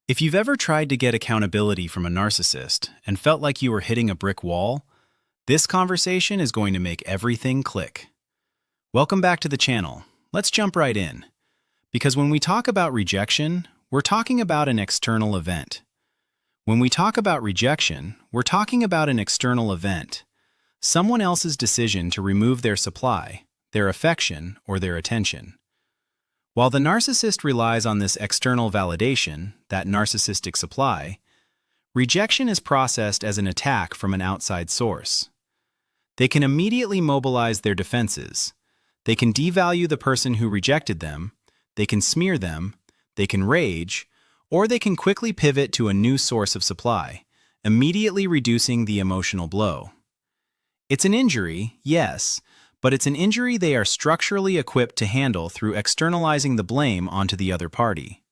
If you've ever tried to get accountability from a narcissist and felt like you were hitting a brick wall, this conversation is going to make everything click. Welcome back to the channel. Let's jump right in. Because when we talk about rejection, we're talking about an external event. When we talk about rejection, we're talking about an external event. Someone else's decision to remove their supply, their affection, or their attention. While the narcissist relies on this external validation, that narcissistic supply, rejection is processed as an attack from an outside source. They can immediately mobilize their defenses. They can devalue the person who rejected them, they can smear them, they can rage, or they can quickly pivot to a new source of supply, immediately reducing the emotional blow. It's an injury, yes, but it's an injury they are structurally equipped to handle through externalizing the blame onto the other party.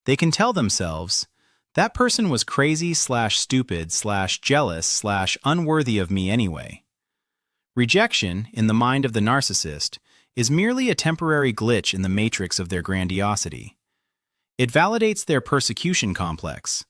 They can tell themselves, that person was crazy/stupid/jealous/unworthy of me anyway. Rejection, in the mind of the narcissist, is merely a temporary glitch in the matrix of their grandiosity. It validates their persecution complex,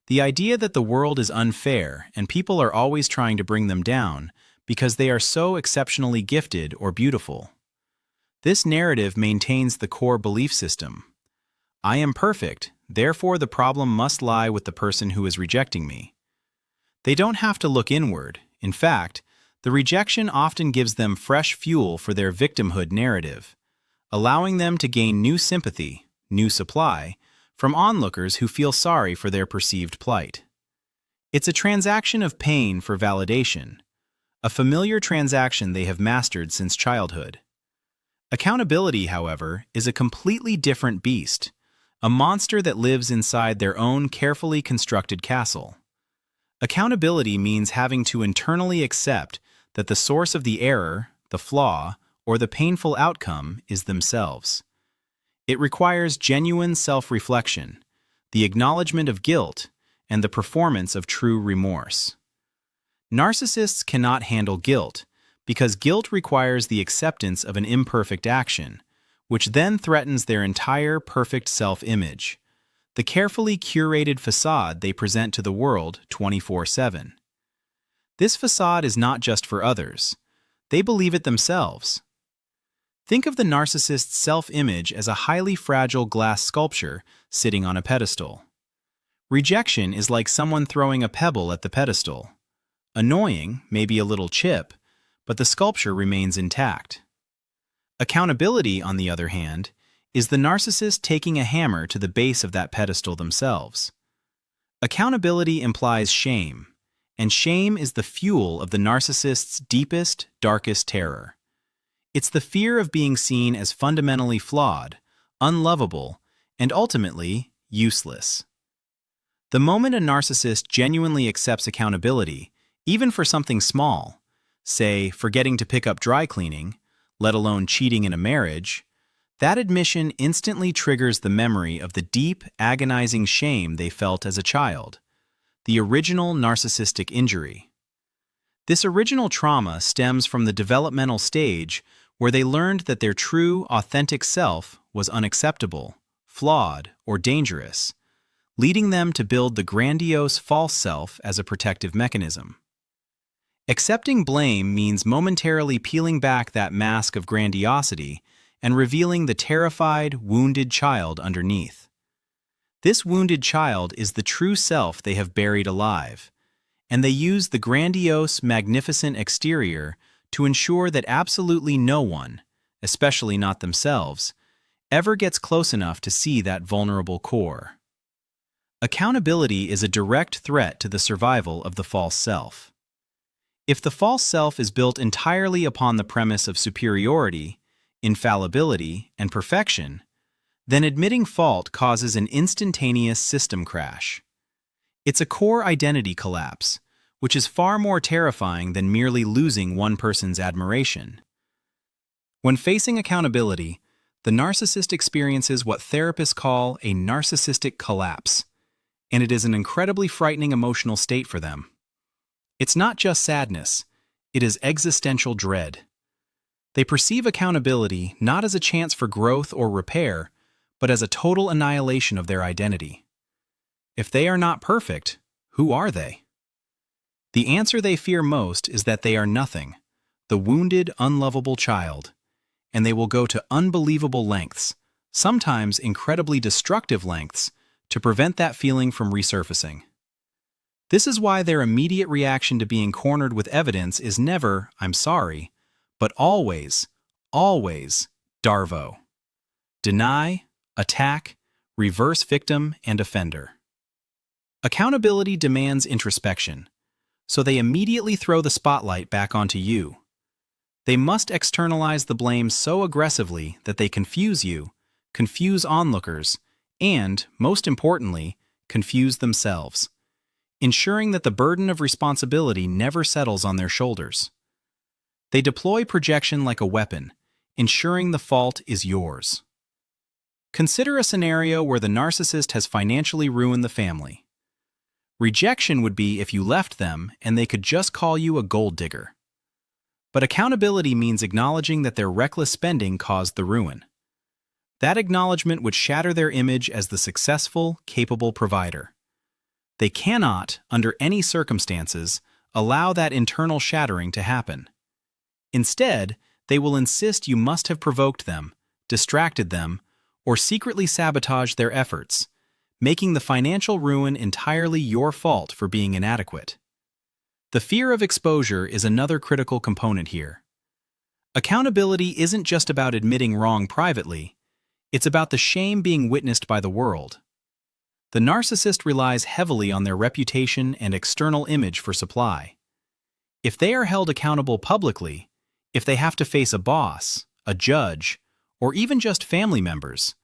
the idea that the world is unfair and people are always trying to bring them down because they are so exceptionally gifted or beautiful. This narrative maintains the core belief system. I am perfect, therefore the problem must lie with the person who is rejecting me. They don't have to look inward. In fact, the rejection often gives them fresh fuel for their victimhood narrative, allowing them to gain new sympathy, new supply, from onlookers who feel sorry for their perceived plight. It's a transaction of pain for validation, a familiar transaction they have mastered since childhood. Accountability, however, is a completely different beast, a monster that lives inside their own carefully constructed castle. Accountability means having to internally accept that the source of the error, the flaw, or the painful outcome is themselves. It requires genuine self-reflection, the acknowledgement of guilt, and the performance of true remorse. Narcissists cannot handle guilt because guilt requires the acceptance of an imperfect action, which then threatens their entire perfect self-image, the carefully curated facade they present to the world 24/7. This facade is not just for others. They believe it themselves. Think of the narcissist's self-image as a highly fragile glass sculpture sitting on a pedestal. Rejection is like someone throwing a pebble at the pedestal. Annoying, maybe a little chip, but the sculpture remains intact. Accountability, on the other hand, is the narcissist taking a hammer to the base of that pedestal themselves. Accountability implies shame, and shame is the fuel of the narcissist's deepest, darkest terror. It's the fear of being seen as fundamentally flawed, unlovable, and ultimately useless. The moment a narcissist genuinely accepts accountability, even for something small, say forgetting to pick up dry cleaning, let alone cheating in a marriage, that admission instantly triggers the memory of the deep, agonizing shame they felt as a child, the original narcissistic injury. This original trauma stems from the developmental stage where they learned that their true, authentic self was unacceptable, flawed, or dangerous, leading them to build the grandiose false self as a protective mechanism. Accepting blame means momentarily peeling back that mask of grandiosity and revealing the terrified, wounded child underneath. This wounded child is the true self they have buried alive, and they use the grandiose, magnificent exterior to ensure that absolutely no one, especially not themselves, ever gets close enough to see that vulnerable core. Accountability is a direct threat to the survival of the false self. If the false self is built entirely upon the premise of superiority, infallibility, and perfection, then admitting fault causes an instantaneous system crash. It's a core identity collapse, which is far more terrifying than merely losing one person's admiration. When facing accountability, the narcissist experiences what therapists call a narcissistic collapse, and it is an incredibly frightening emotional state for them. It's not just sadness, it is existential dread. They perceive accountability not as a chance for growth or repair, but as a total annihilation of their identity. If they are not perfect, who are they? The answer they fear most is that they are nothing, the wounded, unlovable child, and they will go to unbelievable lengths, sometimes incredibly destructive lengths, to prevent that feeling from resurfacing. This is why their immediate reaction to being cornered with evidence is never, "I'm sorry," but always, always, "Darvo." Deny, attack, reverse victim and offender. Accountability demands introspection, so they immediately throw the spotlight back onto you. They must externalize the blame so aggressively that they confuse you, confuse onlookers, and, most importantly, confuse themselves, ensuring that the burden of responsibility never settles on their shoulders. They deploy projection like a weapon, ensuring the fault is yours. Consider a scenario where the narcissist has financially ruined the family. Rejection would be if you left them and they could just call you a gold digger. But accountability means acknowledging that their reckless spending caused the ruin. That acknowledgement would shatter their image as the successful, capable provider. They cannot, under any circumstances, allow that internal shattering to happen. Instead, they will insist you must have provoked them, distracted them, or secretly sabotaged their efforts, making the financial ruin entirely your fault for being inadequate. The fear of exposure is another critical component here. Accountability isn't just about admitting wrong privately, it's about the shame being witnessed by the world. The narcissist relies heavily on their reputation and external image for supply. If they are held accountable publicly, if they have to face a boss, a judge, or even just family members,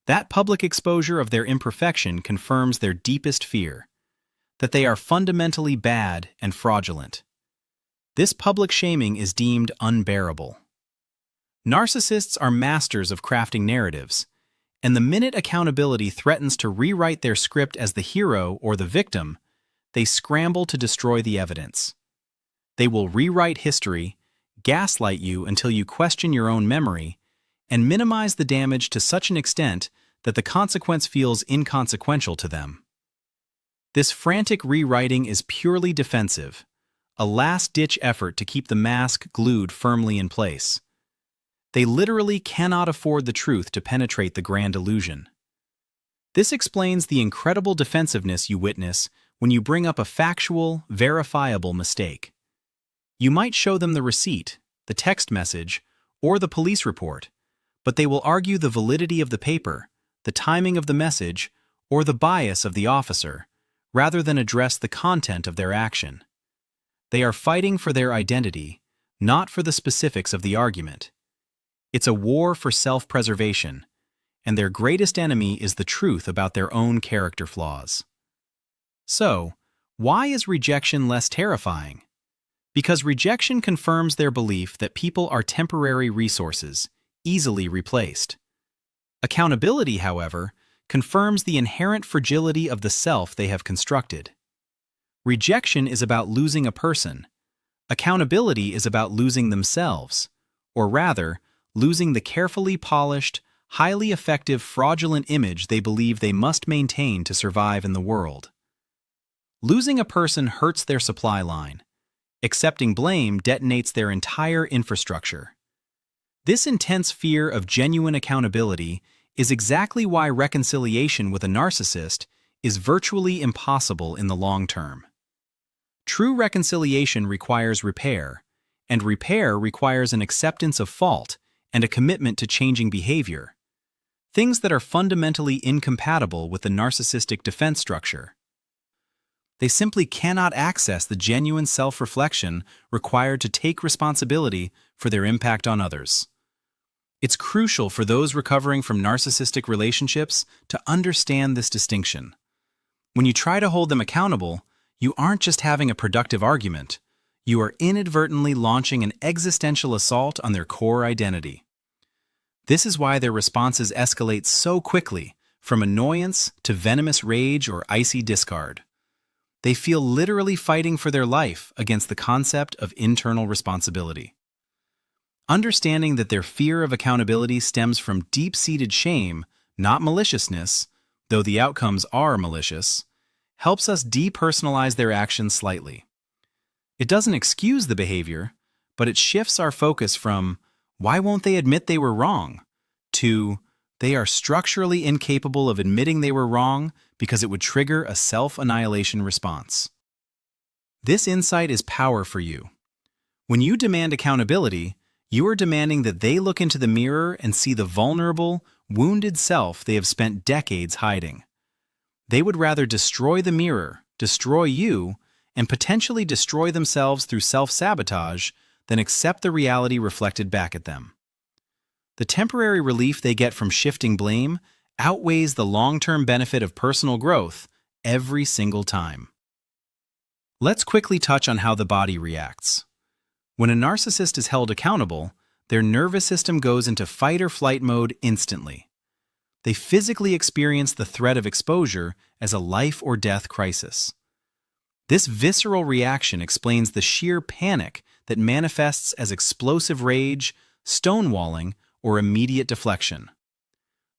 that public exposure of their imperfection confirms their deepest fear, that they are fundamentally bad and fraudulent. This public shaming is deemed unbearable. Narcissists are masters of crafting narratives, and the minute accountability threatens to rewrite their script as the hero or the victim, they scramble to destroy the evidence. They will rewrite history, gaslight you until you question your own memory, and minimize the damage to such an extent that the consequence feels inconsequential to them. This frantic rewriting is purely defensive, a last-ditch effort to keep the mask glued firmly in place. They literally cannot afford the truth to penetrate the grand illusion. This explains the incredible defensiveness you witness when you bring up a factual, verifiable mistake. You might show them the receipt, the text message, or the police report, but they will argue the validity of the paper, the timing of the message, or the bias of the officer, rather than address the content of their action. They are fighting for their identity, not for the specifics of the argument. It's a war for self-preservation, and their greatest enemy is the truth about their own character flaws. So, why is rejection less terrifying? Because rejection confirms their belief that people are temporary resources, easily replaced. Accountability, however, confirms the inherent fragility of the self they have constructed. Rejection is about losing a person. Accountability is about losing themselves, or rather, losing the carefully polished, highly effective fraudulent image they believe they must maintain to survive in the world. Losing a person hurts their supply line. Accepting blame detonates their entire infrastructure. This intense fear of genuine accountability is exactly why reconciliation with a narcissist is virtually impossible in the long term. True reconciliation requires repair, and repair requires an acceptance of fault and a commitment to changing behavior, things that are fundamentally incompatible with the narcissistic defense structure. They simply cannot access the genuine self-reflection required to take responsibility for their impact on others. It's crucial for those recovering from narcissistic relationships to understand this distinction. When you try to hold them accountable, you aren't just having a productive argument. You are inadvertently launching an existential assault on their core identity. This is why their responses escalate so quickly, from annoyance to venomous rage or icy discard. They feel literally fighting for their life against the concept of internal responsibility. Understanding that their fear of accountability stems from deep-seated shame, not maliciousness, though the outcomes are malicious, helps us depersonalize their actions slightly. It doesn't excuse the behavior, but it shifts our focus from, "Why won't they admit they were wrong?" to, "They are structurally incapable of admitting they were wrong because it would trigger a self-annihilation response." This insight is power for you. When you demand accountability, you are demanding that they look into the mirror and see the vulnerable, wounded self they have spent decades hiding. They would rather destroy the mirror, destroy you, and potentially destroy themselves through self-sabotage than accept the reality reflected back at them. The temporary relief they get from shifting blame outweighs the long-term benefit of personal growth every single time. Let's quickly touch on how the body reacts. When a narcissist is held accountable, their nervous system goes into fight or flight mode instantly. They physically experience the threat of exposure as a life or death crisis. This visceral reaction explains the sheer panic that manifests as explosive rage, stonewalling, or immediate deflection.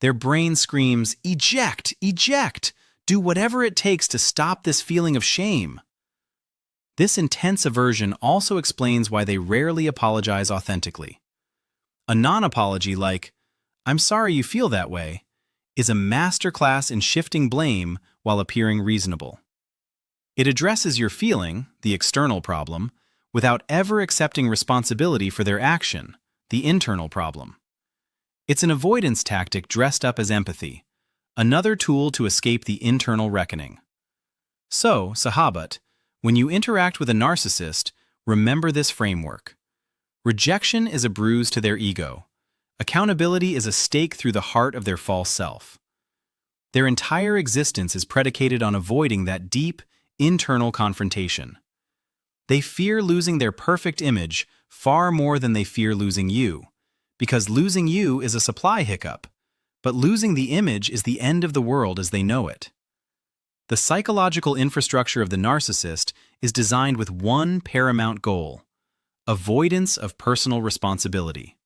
Their brain screams, "Eject! Eject! Do whatever it takes to stop this feeling of shame." This intense aversion also explains why they rarely apologize authentically. A non-apology like, "I'm sorry you feel that way," is a masterclass in shifting blame while appearing reasonable. It addresses your feeling, the external problem, without ever accepting responsibility for their action, the internal problem. It's an avoidance tactic dressed up as empathy, another tool to escape the internal reckoning. So, Sahabat, when you interact with a narcissist, remember this framework. Rejection is a bruise to their ego. Accountability is a stake through the heart of their false self. Their entire existence is predicated on avoiding that deep, internal confrontation. They fear losing their perfect image far more than they fear losing you, because losing you is a supply hiccup, but losing the image is the end of the world as they know it. The psychological infrastructure of the narcissist is designed with one paramount goal: avoidance of personal responsibility.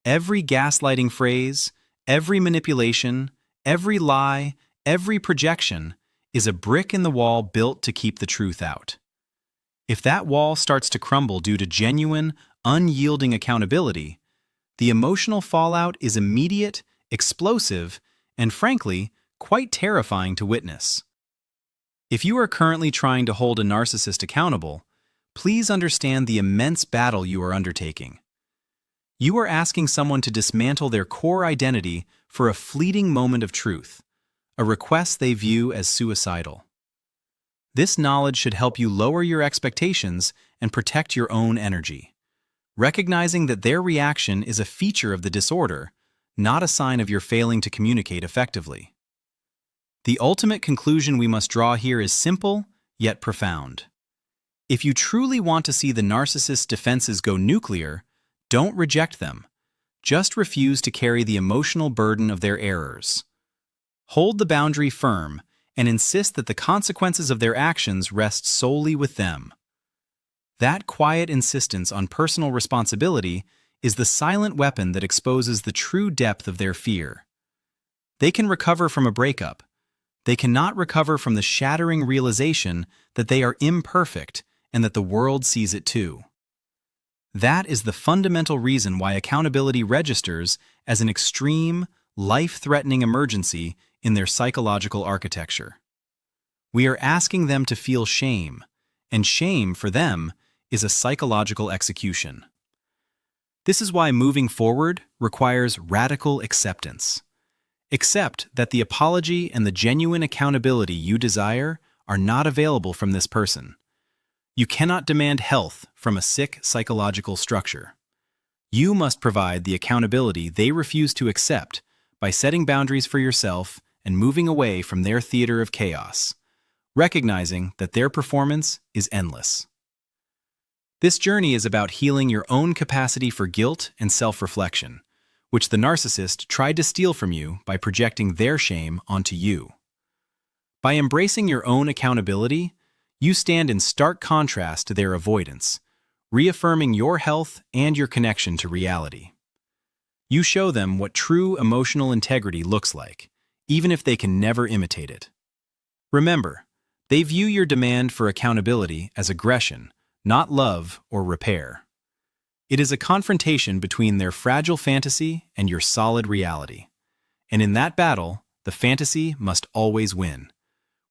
Every gaslighting phrase, every manipulation, every lie, every projection is a brick in the wall built to keep the truth out. If that wall starts to crumble due to genuine, unyielding accountability, the emotional fallout is immediate, explosive, and frankly, quite terrifying to witness. If you are currently trying to hold a narcissist accountable, please understand the immense battle you are undertaking. You are asking someone to dismantle their core identity for a fleeting moment of truth, a request they view as suicidal. This knowledge should help you lower your expectations and protect your own energy, recognizing that their reaction is a feature of the disorder, not a sign of your failing to communicate effectively. The ultimate conclusion we must draw here is simple, yet profound. If you truly want to see the narcissist's defenses go nuclear, don't reject them. Just refuse to carry the emotional burden of their errors. Hold the boundary firm and insist that the consequences of their actions rest solely with them. That quiet insistence on personal responsibility is the silent weapon that exposes the true depth of their fear. They can recover from a breakup. They cannot recover from the shattering realization that they are imperfect and that the world sees it too. That is the fundamental reason why accountability registers as an extreme, life-threatening emergency in their psychological architecture. We are asking them to feel shame, and shame, for them, is a psychological execution. This is why moving forward requires radical acceptance. Accept that the apology and the genuine accountability you desire are not available from this person. You cannot demand health from a sick psychological structure. You must provide the accountability they refuse to accept by setting boundaries for yourself and moving away from their theater of chaos, recognizing that their performance is endless. This journey is about healing your own capacity for guilt and self-reflection, which the narcissist tried to steal from you by projecting their shame onto you. By embracing your own accountability, you stand in stark contrast to their avoidance, reaffirming your health and your connection to reality. You show them what true emotional integrity looks like, even if they can never imitate it. Remember, They view your demand for accountability as aggression, not love or repair. It is a confrontation between their fragile fantasy and your solid reality. And in that battle, the fantasy must always win,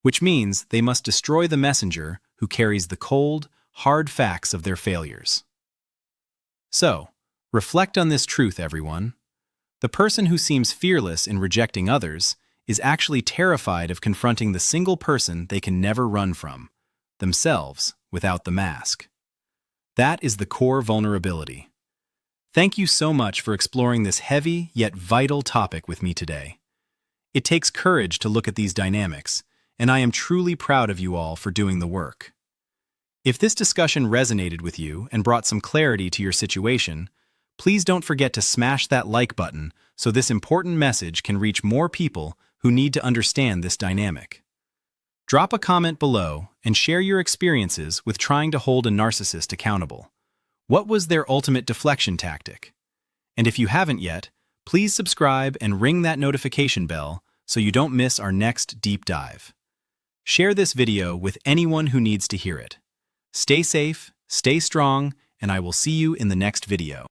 which means they must destroy the messenger who carries the cold, hard facts of their failures. So, reflect on this truth, everyone. The person who seems fearless in rejecting others is actually terrified of confronting the single person they can never run from, themselves without the mask. That is the core vulnerability. Thank you so much for exploring this heavy yet vital topic with me today. It takes courage to look at these dynamics, and I am truly proud of you all for doing the work. If this discussion resonated with you and brought some clarity to your situation, please don't forget to smash that like button so this important message can reach more people who need to understand this dynamic. Drop a comment below and share your experiences with trying to hold a narcissist accountable. What was their ultimate deflection tactic? And if you haven't yet, please subscribe and ring that notification bell so you don't miss our next deep dive. Share this video with anyone who needs to hear it. Stay safe, stay strong, and I will see you in the next video.